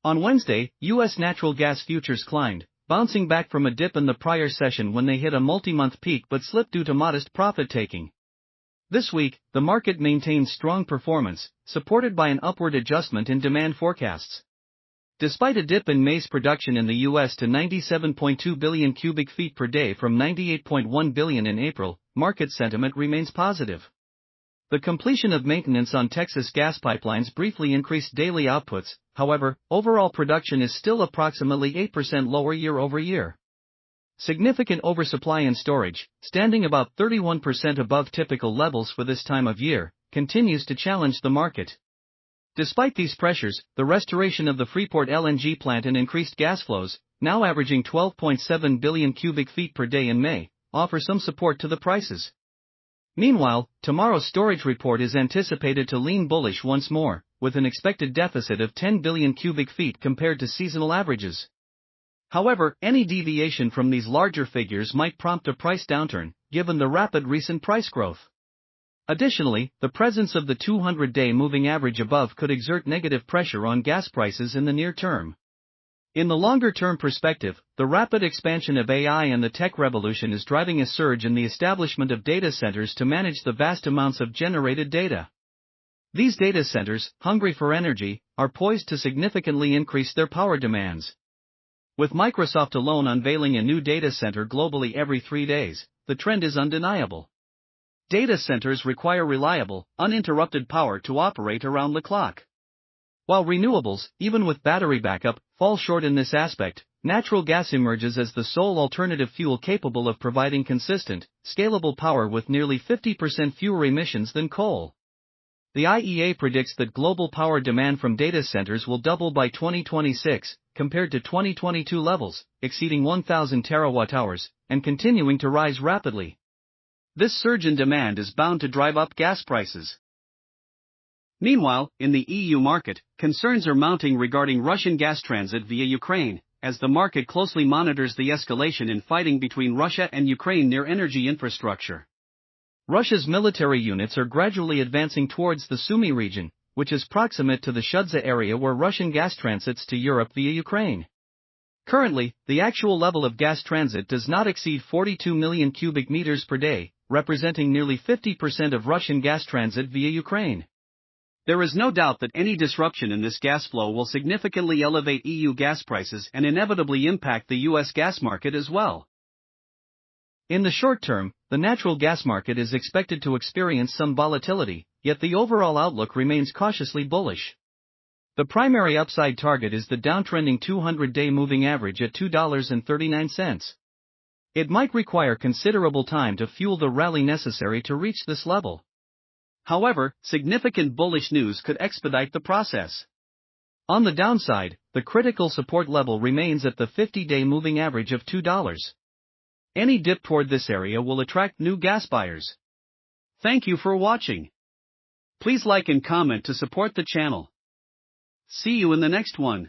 On Wednesday, U.S. natural gas futures climbed, bouncing back from a dip in the prior session when they hit a multi-month peak but slipped due to modest profit-taking. This week, the market maintained strong performance, supported by an upward adjustment in demand forecasts. Despite a dip in maize production in the U.S. to 97.2 billion cubic feet per day from 98.1 billion in April, market sentiment remains positive. The completion of maintenance on Texas gas pipelines briefly increased daily outputs, however, overall production is still approximately 8% lower year-over-year. Significant oversupply in storage, standing about 31% above typical levels for this time of year, continues to challenge the market. Despite these pressures, the restoration of the Freeport LNG plant and increased gas flows, now averaging 12.7 billion cubic feet per day in May, offer some support to the prices. Meanwhile, tomorrow's storage report is anticipated to lean bullish once more, with an expected deficit of 10 billion cubic feet compared to seasonal averages. However, any deviation from these larger figures might prompt a price downturn, given the rapid recent price growth. Additionally, the presence of the 200-day moving average above could exert negative pressure on gas prices in the near term. In the longer-term perspective, the rapid expansion of AI and the tech revolution is driving a surge in the establishment of data centers to manage the vast amounts of generated data. These data centers, hungry for energy, are poised to significantly increase their power demands. With Microsoft alone unveiling a new data center globally every 3 days, the trend is undeniable. Data centers require reliable, uninterrupted power to operate around the clock. While renewables, even with battery backup, fall short in this aspect, natural gas emerges as the sole alternative fuel capable of providing consistent, scalable power with nearly 50% fewer emissions than coal. The IEA predicts that global power demand from data centers will double by 2026, compared to 2022 levels, exceeding 1,000 terawatt-hours, and continuing to rise rapidly. This surge in demand is bound to drive up gas prices. Meanwhile, in the EU market, concerns are mounting regarding Russian gas transit via Ukraine, as the market closely monitors the escalation in fighting between Russia and Ukraine near energy infrastructure. Russia's military units are gradually advancing towards the Sumy region, which is proximate to the Shudza area where Russian gas transits to Europe via Ukraine. Currently, the actual level of gas transit does not exceed 42 million cubic meters per day, representing nearly 50% of Russian gas transit via Ukraine. There is no doubt that any disruption in this gas flow will significantly elevate EU gas prices and inevitably impact the US gas market as well. In the short term, the natural gas market is expected to experience some volatility, yet the overall outlook remains cautiously bullish. The primary upside target is the downtrending 200-day moving average at $2.39. It might require considerable time to fuel the rally necessary to reach this level. However, significant bullish news could expedite the process. On the downside, the critical support level remains at the 50-day moving average of $2. Any dip toward this area will attract new gas buyers. Thank you for watching. Please like and comment to support the channel. See you in the next one.